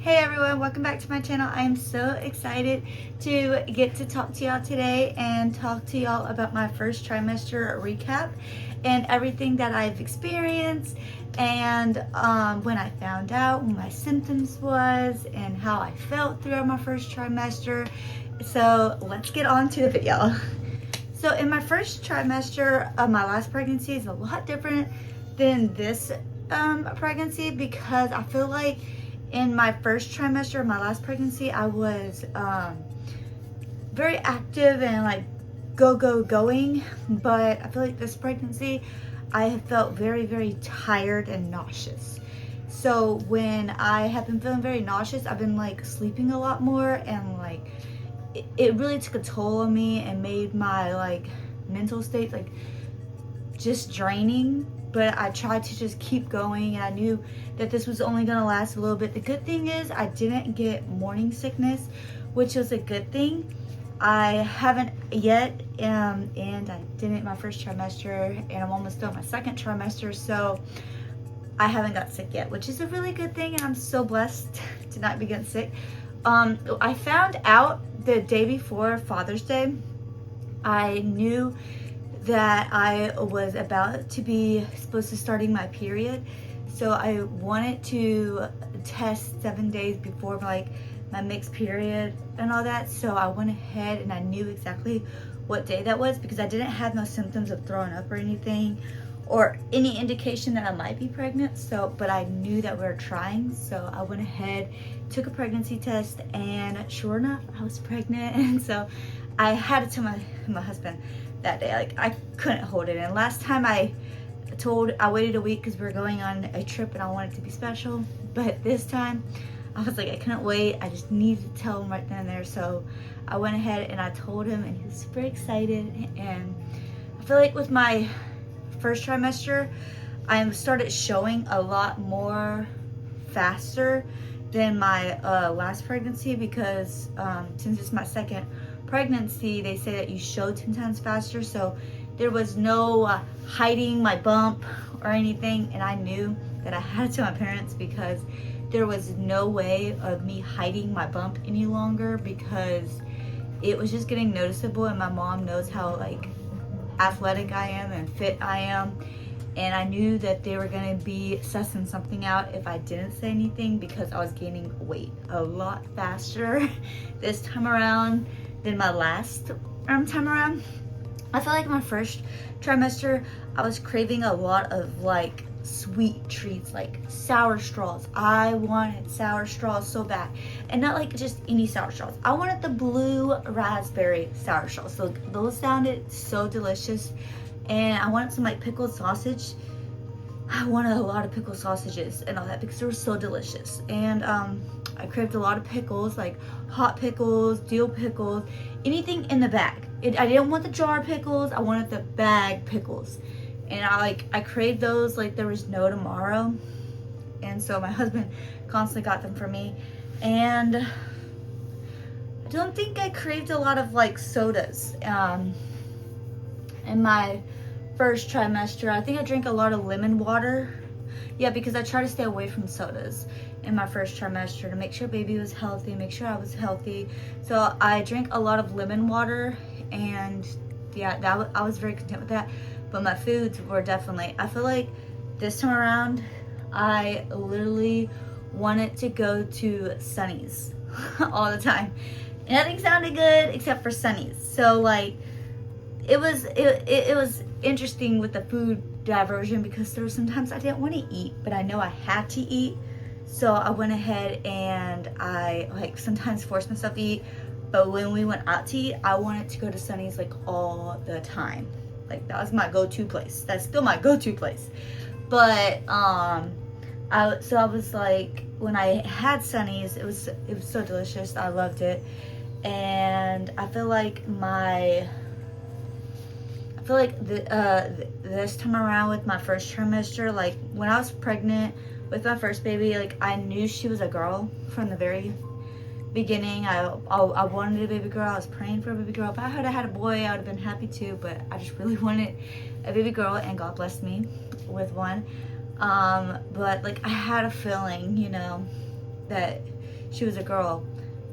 Hey everyone, welcome back to my channel. I am so excited to get to talk to y'all today and talk to y'all about my first trimester recap and everything that I've experienced and when I found out what my symptoms was and how I felt throughout my first trimester. So let's get on to the video. So in my first trimester of my last pregnancy is a lot different than this pregnancy, because I feel like in my first trimester of my last pregnancy, I was very active and like going, but I feel like this pregnancy, I have felt very tired and nauseous. So when I have been feeling very nauseous, I've been like sleeping a lot more, and like it really took a toll on me and made my like mental state like just draining. But I tried to just keep going, and I knew that this was only gonna last a little bit. The good thing is I didn't get morning sickness, which was a good thing. I haven't yet, and I didn't my first trimester, and I'm almost done my second trimester, so I haven't got sick yet, which is a really good thing, and I'm so blessed to not be getting sick. I found out the day before Father's Day. I knew that I was about to be supposed to starting my period, so I wanted to test 7 days before like my mixed period and all that. So I went ahead and I knew exactly what day that was, because I didn't have no symptoms of throwing up or anything or any indication that I might be pregnant. So but I knew that we were trying, so I went ahead, took a pregnancy test, and sure enough I was pregnant. And so I had to tell my husband that day. Like, I couldn't hold it. And last time I waited a week because we were going on a trip and I wanted it to be special. But this time I was like, I couldn't wait. I just needed to tell him right then and there. So I went ahead and I told him, and he was super excited. And I feel like with my first trimester, I started showing a lot more faster than my last pregnancy, because since it's my second pregnancy, they say that you show 10 times faster. So there was no hiding my bump or anything, and I knew that I had to tell my parents, because there was no way of me hiding my bump any longer, because it was just getting noticeable. And my mom knows how like athletic I am and fit I am, and I knew that they were going to be sussing something out if I didn't say anything, because I was gaining weight a lot faster this time around than my last time around. I feel like my first trimester, I was craving a lot of like sweet treats, like sour straws. I wanted sour straws so bad, and not like just any sour straws. I wanted the blue raspberry sour straws. So those sounded so delicious, and I wanted some like pickled sausage. I wanted a lot of pickled sausages and all that, because they were so delicious. And I craved a lot of pickles, like hot pickles, dill pickles, anything in the bag. I didn't want the jar pickles, I wanted the bag pickles. And I craved those like there was no tomorrow. And so my husband constantly got them for me. And I don't think I craved a lot of like sodas in my first trimester. I think I drank a lot of lemon water. Yeah, because I try to stay away from sodas in my first trimester to make sure baby was healthy, make sure I was healthy. So I drank a lot of lemon water, and yeah, I was very content with that. But my foods were definitely, I feel like this time around, I literally wanted to go to Sunny's all the time. Nothing sounded good except for Sunny's. So like, it was interesting with the food diversion, because there were sometimes I didn't want to eat, but I know I had to eat. So I went ahead and I like sometimes forced myself to eat. But when we went out to eat, I wanted to go to Sunny's like all the time. Like, that was my go-to place. That's still my go-to place. But I was like, when I had Sunny's, it was so delicious. I loved it. And I feel like this time around with my first trimester, like when I was pregnant with my first baby, like I knew she was a girl from the very beginning. I wanted a baby girl. I was praying for a baby girl. If I had a boy, I would have been happy too, but I just really wanted a baby girl, and God blessed me with one. But like I had a feeling, you know, that she was a girl.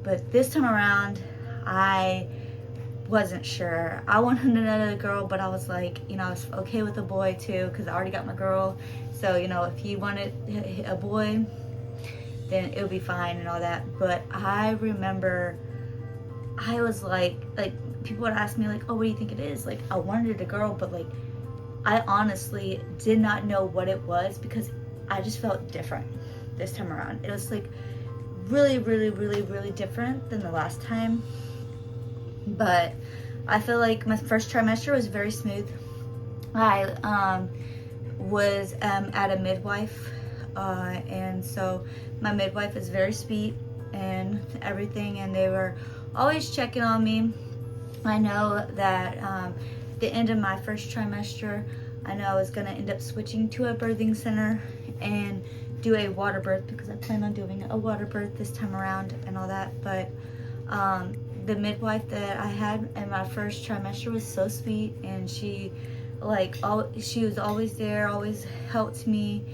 But this time around, I wasn't sure. I wanted another girl, but I was like, you know, I was okay with a boy too, because I already got my girl. So, you know, if he wanted a boy, then it would be fine and all that. But I remember I was like people would ask me like, oh, what do you think it is? Like, I wanted a girl, but like, I honestly did not know what it was, because I just felt different this time around. It was like really, really, really, really different than the last time. But I feel like my first trimester was very smooth. I was at a midwife, and so my midwife is very sweet and everything, and they were always checking on me. I know that the end of my first trimester, I know I was going to end up switching to a birthing center and do a water birth, because I plan on doing a water birth this time around and all that. But the midwife that I had in my first trimester was so sweet, and she was always there, always helped me,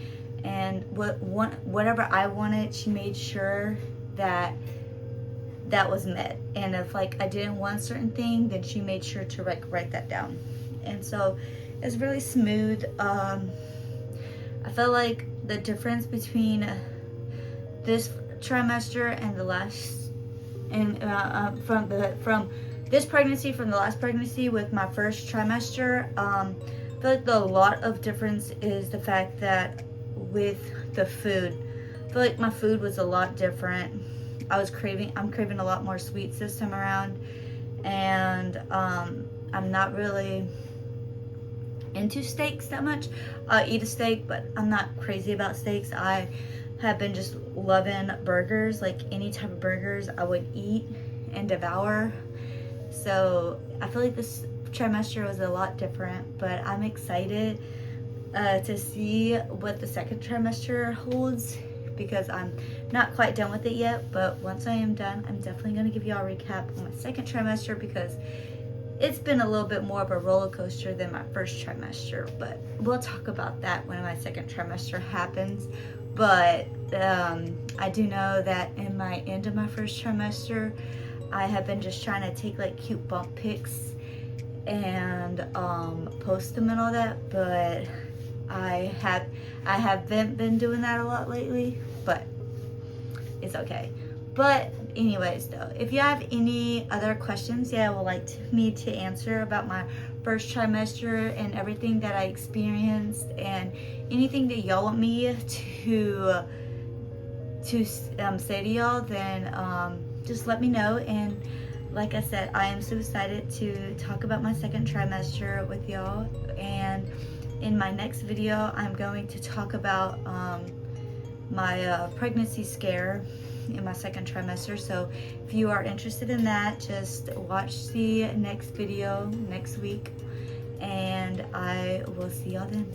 and whatever I wanted, she made sure that was met. And if like I didn't want a certain thing, then she made sure to like write that down. And so it's really smooth. I felt like the difference between this trimester and the last, and from this pregnancy, from the last pregnancy with my first trimester, I feel like a lot of difference is the fact that with the food, I feel like my food was a lot different. I'm craving a lot more sweets this time around, and I'm not really into steaks that much. I eat a steak, but I'm not crazy about steaks. I have been just loving burgers. Like any type of burgers I would eat and devour. So I feel like this trimester was a lot different, but I'm excited to see what the second trimester holds, because I'm not quite done with it yet. But once I am done, I'm definitely going to give y'all a recap on my second trimester, because it's been a little bit more of a roller coaster than my first trimester. But we'll talk about that when my second trimester happens. But I do know that in my end of my first trimester, I have been just trying to take like cute bump pics and post them and all that. But I haven't been doing that a lot lately, but it's okay. But anyways, though, if you have any other questions that would like me to answer about my first trimester and everything that I experienced, and anything that y'all want me to say to y'all, then just let me know. And like I said, I am so excited to talk about my second trimester with y'all. And in my next video, I'm going to talk about my pregnancy scare in my second trimester. So if you are interested in that, just watch the next video next week, and I will see y'all then.